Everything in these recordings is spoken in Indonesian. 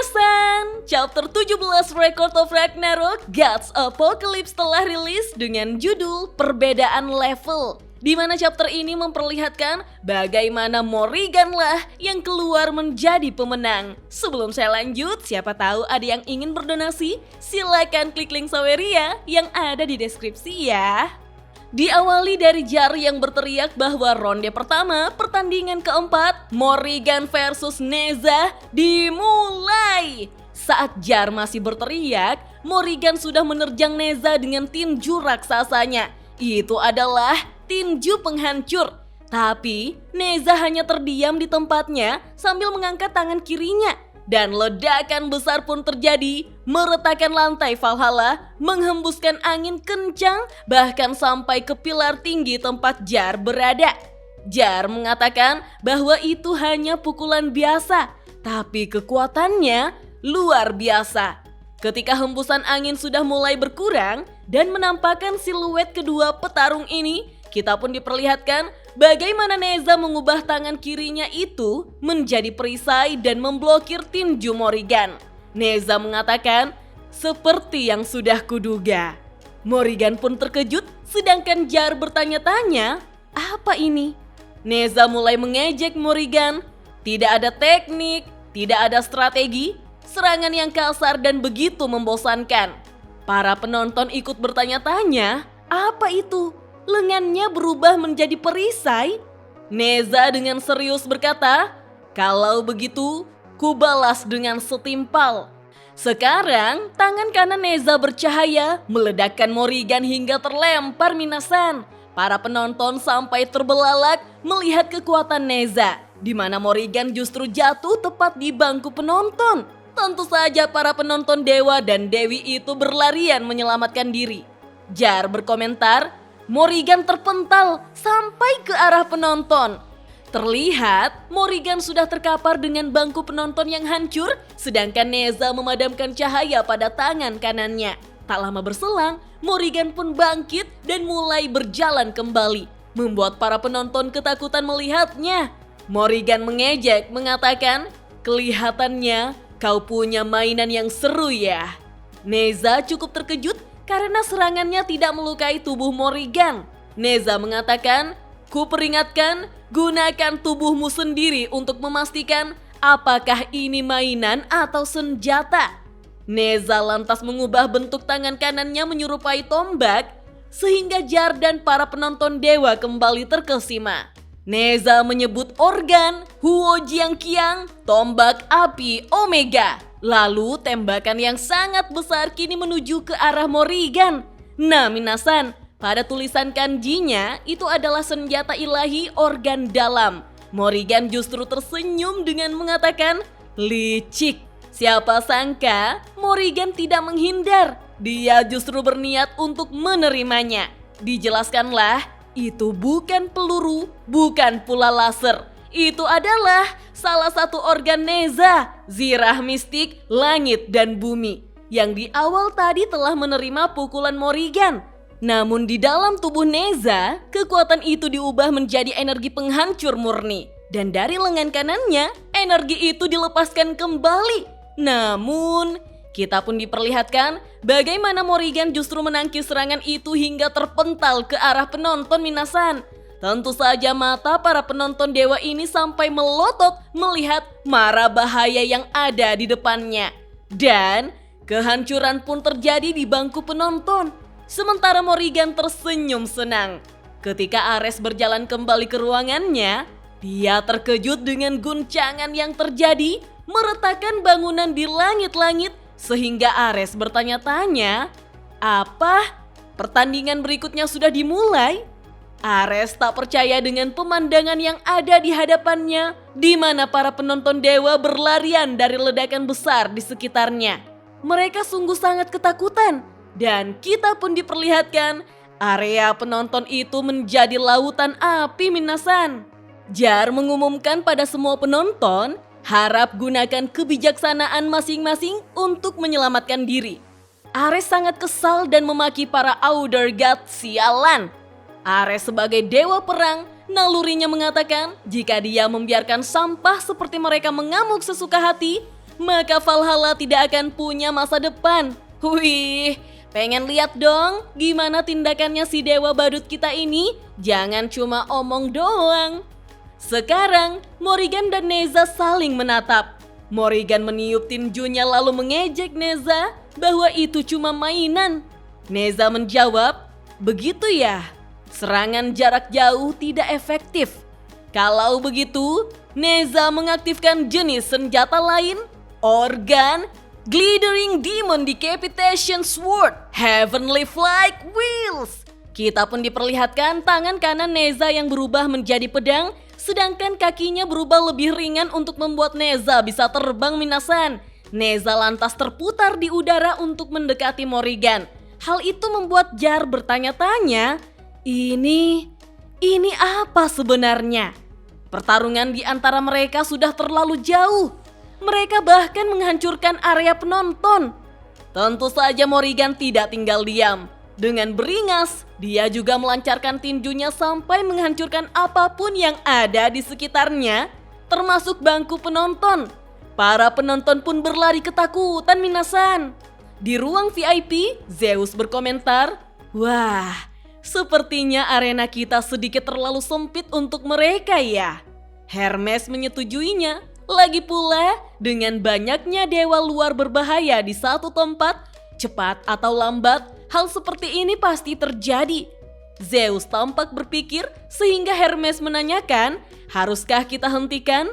Minasan, chapter 17 Record of Ragnarok Gods Apocalypse telah rilis dengan judul Perbedaan Level, di mana chapter ini memperlihatkan bagaimana Morrigan lah yang keluar menjadi pemenang. Sebelum saya lanjut, siapa tahu ada yang ingin berdonasi, silakan klik link Saweria yang ada di deskripsi ya. Diawali dari Jar yang berteriak bahwa ronde pertama pertandingan keempat Morrigan versus Neza dimulai. Saat Jar masih berteriak, Morrigan sudah menerjang Neza dengan tinju raksasanya. Itu adalah tinju penghancur. Tapi Neza hanya terdiam di tempatnya sambil mengangkat tangan kirinya. Dan ledakan besar pun terjadi, meretakan lantai Valhalla, menghembuskan angin kencang, bahkan sampai ke pilar tinggi tempat Jar berada. Jar mengatakan bahwa itu hanya pukulan biasa, tapi kekuatannya luar biasa. Ketika hembusan angin sudah mulai berkurang dan menampakkan siluet kedua petarung ini, kita pun diperlihatkan bagaimana Neza mengubah tangan kirinya itu menjadi perisai dan memblokir tinju Morrigan. Neza mengatakan, seperti yang sudah kuduga. Morrigan pun terkejut sedangkan Jar bertanya-tanya, apa ini? Neza mulai mengejek Morrigan. Tidak ada teknik, tidak ada strategi, serangan yang kasar dan begitu membosankan. Para penonton ikut bertanya-tanya, apa itu? Lengannya berubah menjadi perisai? Neza dengan serius berkata, kalau begitu, ku balas dengan setimpal. Sekarang, tangan kanan Neza bercahaya, meledakkan Morrigan hingga terlempar Minasan. Para penonton sampai terbelalak melihat kekuatan Neza, di mana Morrigan justru jatuh tepat di bangku penonton. Tentu saja para penonton dewa dan dewi itu berlarian menyelamatkan diri. Jar berkomentar, Morrigan terpental sampai ke arah penonton. Terlihat Morrigan sudah terkapar dengan bangku penonton yang hancur, sedangkan Neza memadamkan cahaya pada tangan kanannya. Tak lama berselang, Morrigan pun bangkit dan mulai berjalan kembali, membuat para penonton ketakutan melihatnya. Morrigan mengejek mengatakan, kelihatannya kau punya mainan yang seru ya. Neza cukup terkejut karena serangannya tidak melukai tubuh Morrigan. Neza mengatakan, ku peringatkan, gunakan tubuhmu sendiri untuk memastikan apakah ini mainan atau senjata. Neza lantas mengubah bentuk tangan kanannya menyerupai tombak, sehingga Jar dan para penonton dewa kembali terkesima. Neza menyebut organ, Huo Jiangqiang, tombak api Omega. Lalu tembakan yang sangat besar kini menuju ke arah Morrigan. Nah Minasan, pada tulisan kanjinya itu adalah senjata ilahi organ dalam. Morrigan justru tersenyum dengan mengatakan, licik. Siapa sangka Morrigan tidak menghindar. Dia justru berniat untuk menerimanya. Dijelaskanlah, itu bukan peluru, bukan pula laser. Itu adalah salah satu organ Neza, zirah mistik langit dan bumi, yang di awal tadi telah menerima pukulan Morrigan. Namun di dalam tubuh Neza, kekuatan itu diubah menjadi energi penghancur murni. Dan dari lengan kanannya, energi itu dilepaskan kembali. Namun, kita pun diperlihatkan bagaimana Morrigan justru menangkis serangan itu hingga terpental ke arah penonton Minasan. Tentu saja mata para penonton dewa ini sampai melotot melihat mara bahaya yang ada di depannya. Dan kehancuran pun terjadi di bangku penonton. Sementara Morrigan tersenyum senang. Ketika Ares berjalan kembali ke ruangannya, dia terkejut dengan guncangan yang terjadi, meretakan bangunan di langit-langit, sehingga Ares bertanya-tanya, apa? Pertandingan berikutnya sudah dimulai? Ares tak percaya dengan pemandangan yang ada di hadapannya, di mana para penonton dewa berlarian dari ledakan besar di sekitarnya. Mereka sungguh sangat ketakutan, dan kita pun diperlihatkan area penonton itu menjadi lautan api Minasan. Jar mengumumkan pada semua penonton, harap gunakan kebijaksanaan masing-masing untuk menyelamatkan diri. Ares sangat kesal dan memaki para Outer God sialan. Ares sebagai dewa perang, nalurinya mengatakan jika dia membiarkan sampah seperti mereka mengamuk sesuka hati, maka Valhalla tidak akan punya masa depan. Wih, pengen lihat dong gimana tindakannya si dewa badut kita ini? Jangan cuma omong doang. Sekarang, Morrigan dan Neza saling menatap. Morrigan meniup tinjunya lalu mengejek Neza bahwa itu cuma mainan. Neza menjawab, "Begitu ya, serangan jarak jauh tidak efektif." Kalau begitu, Neza mengaktifkan jenis senjata lain, organ, Glittering Demon Decapitation Sword, Heavenly Flight Wheels. Kita pun diperlihatkan tangan kanan Neza yang berubah menjadi pedang, sedangkan kakinya berubah lebih ringan untuk membuat Neza bisa terbang minasan. Neza lantas terputar di udara untuk mendekati Morrigan. Hal itu membuat Jar bertanya-tanya, ini apa sebenarnya? Pertarungan di antara mereka sudah terlalu jauh. Mereka bahkan menghancurkan area penonton. Tentu saja Morrigan tidak tinggal diam. Dengan beringas, dia juga melancarkan tinjunya sampai menghancurkan apapun yang ada di sekitarnya, termasuk bangku penonton. Para penonton pun berlari ketakutan minasan. Di ruang VIP, Zeus berkomentar, "Wah, sepertinya arena kita sedikit terlalu sempit untuk mereka ya." Hermes menyetujuinya. Lagi pula, dengan banyaknya dewa luar berbahaya di satu tempat, cepat atau lambat, hal seperti ini pasti terjadi. Zeus tampak berpikir sehingga Hermes menanyakan, "Haruskah kita hentikan?"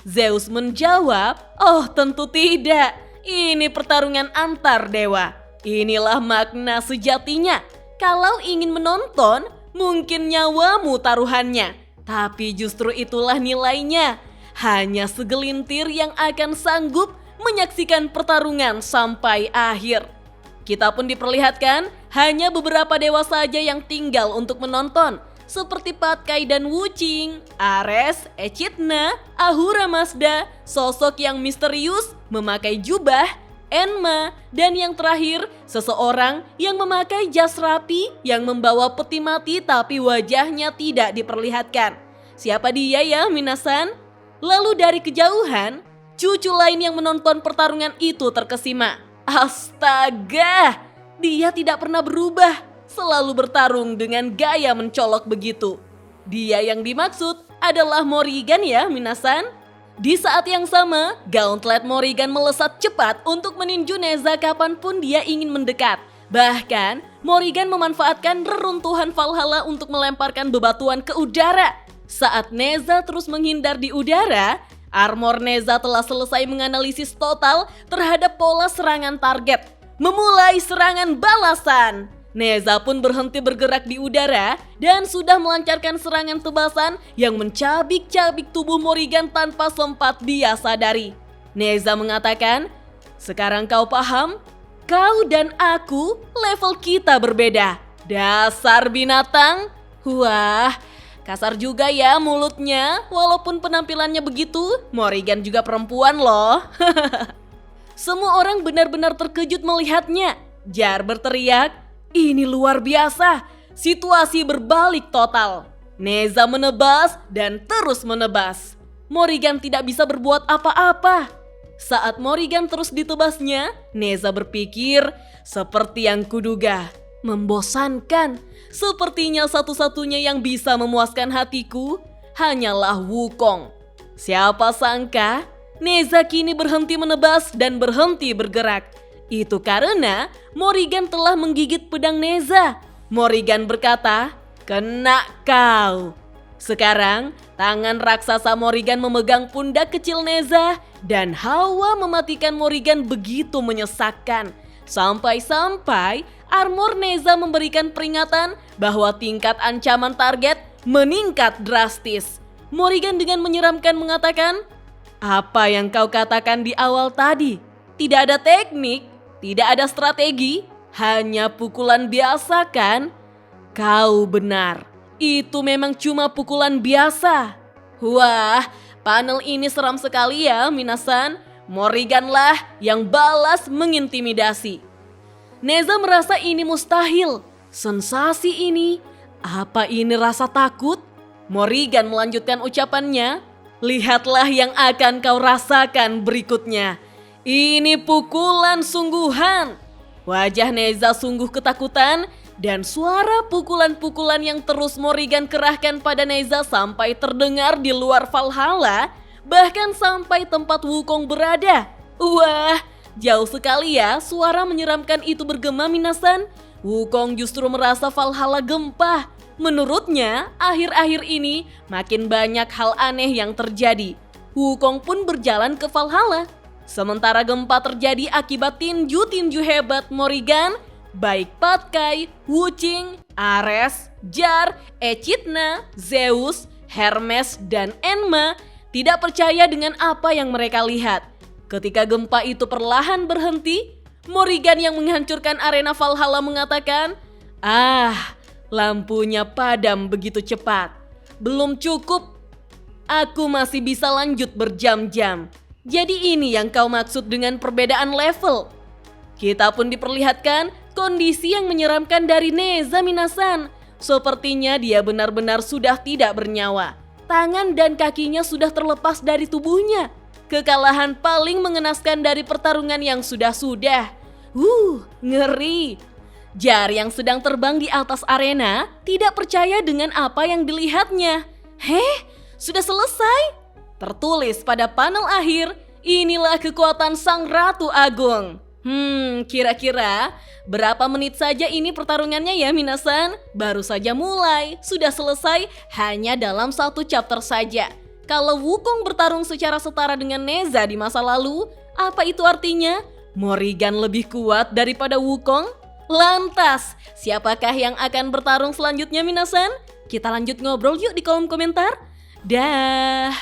Zeus menjawab, "Oh tentu tidak. Ini pertarungan antar dewa. Inilah makna sejatinya. Kalau ingin menonton, mungkin nyawamu taruhannya. Tapi justru itulah nilainya. Hanya segelintir yang akan sanggup menyaksikan pertarungan sampai akhir." Kita pun diperlihatkan hanya beberapa dewa saja yang tinggal untuk menonton. Seperti Patkai dan Wuching, Ares, Echidna, Ahura Mazda, sosok yang misterius memakai jubah, Enma, dan yang terakhir seseorang yang memakai jas rapi yang membawa peti mati tapi wajahnya tidak diperlihatkan. Siapa dia ya minasan? Lalu dari kejauhan, cucu lain yang menonton pertarungan itu terkesima. Astaga, dia tidak pernah berubah, selalu bertarung dengan gaya mencolok begitu. Dia yang dimaksud adalah Morrigan ya minasan. Di saat yang sama, Gauntlet Morrigan melesat cepat untuk meninju Neza kapanpun dia ingin mendekat. Bahkan, Morrigan memanfaatkan reruntuhan Valhalla untuk melemparkan bebatuan ke udara. Saat Neza terus menghindar di udara, armor Neza telah selesai menganalisis total terhadap pola serangan target. Memulai serangan balasan. Neza pun berhenti bergerak di udara dan sudah melancarkan serangan tebasan yang mencabik-cabik tubuh Morrigan tanpa sempat dia sadari. Neza mengatakan, "Sekarang kau paham? Kau dan aku level kita berbeda. Dasar binatang." Wah, kasar juga ya mulutnya. Walaupun penampilannya begitu, Morrigan juga perempuan loh. Semua orang benar-benar terkejut melihatnya. Jar berteriak, "Ini luar biasa, situasi berbalik total." Neza menebas dan terus menebas. Morrigan tidak bisa berbuat apa-apa. Saat Morrigan terus ditebasnya, Neza berpikir, seperti yang kuduga, membosankan. Sepertinya satu-satunya yang bisa memuaskan hatiku hanyalah Wukong. Siapa sangka Neza kini berhenti menebas dan berhenti bergerak. Itu karena Morrigan telah menggigit pedang Neza. Morrigan berkata, "Kena kau." Sekarang, tangan raksasa Morrigan memegang pundak kecil Neza dan hawa mematikan Morrigan begitu menyesakkan. Sampai-sampai armor Neza memberikan peringatan bahwa tingkat ancaman target meningkat drastis. Morrigan dengan menyeramkan mengatakan, "Apa yang kau katakan di awal tadi? Tidak ada teknik, tidak ada strategi, hanya pukulan biasa kan?" Kau benar, itu memang cuma pukulan biasa. Wah, panel ini seram sekali ya minasan. Morrigan lah yang balas mengintimidasi. Neza merasa ini mustahil. Sensasi ini, apa ini rasa takut? Morrigan melanjutkan ucapannya, "Lihatlah yang akan kau rasakan berikutnya." Ini pukulan sungguhan. Wajah Neza sungguh ketakutan dan suara pukulan-pukulan yang terus Morrigan kerahkan pada Neza sampai terdengar di luar Valhalla, bahkan sampai tempat Wukong berada. Wah, jauh sekali ya suara menyeramkan itu bergema Minasan. Wukong justru merasa Valhalla gempah. Menurutnya, akhir-akhir ini makin banyak hal aneh yang terjadi. Wukong pun berjalan ke Valhalla. Sementara gempa terjadi akibat tinju hebat Morrigan, baik Patkai, Wuching, Ares, Jar, Echidna, Zeus, Hermes, dan Enma tidak percaya dengan apa yang mereka lihat. Ketika gempa itu perlahan berhenti, Morrigan yang menghancurkan arena Valhalla mengatakan, lampunya padam begitu cepat. Belum cukup, aku masih bisa lanjut berjam-jam. Jadi ini yang kau maksud dengan perbedaan level. Kita pun diperlihatkan kondisi yang menyeramkan dari Neza Minasan. Sepertinya dia benar-benar sudah tidak bernyawa. Tangan dan kakinya sudah terlepas dari tubuhnya. Kekalahan paling mengenaskan dari pertarungan yang sudah-sudah. Ngeri. Jar yang sedang terbang di atas arena tidak percaya dengan apa yang dilihatnya. Sudah selesai? Tertulis pada panel akhir, inilah kekuatan Sang Ratu Agung. Kira-kira berapa menit saja ini pertarungannya ya Minasan? Baru saja mulai, sudah selesai hanya dalam satu chapter saja. Kalau Wukong bertarung secara setara dengan Neza di masa lalu, apa itu artinya? Morrigan lebih kuat daripada Wukong? Lantas, siapakah yang akan bertarung selanjutnya Minasan? Kita lanjut ngobrol yuk di kolom komentar. Dah.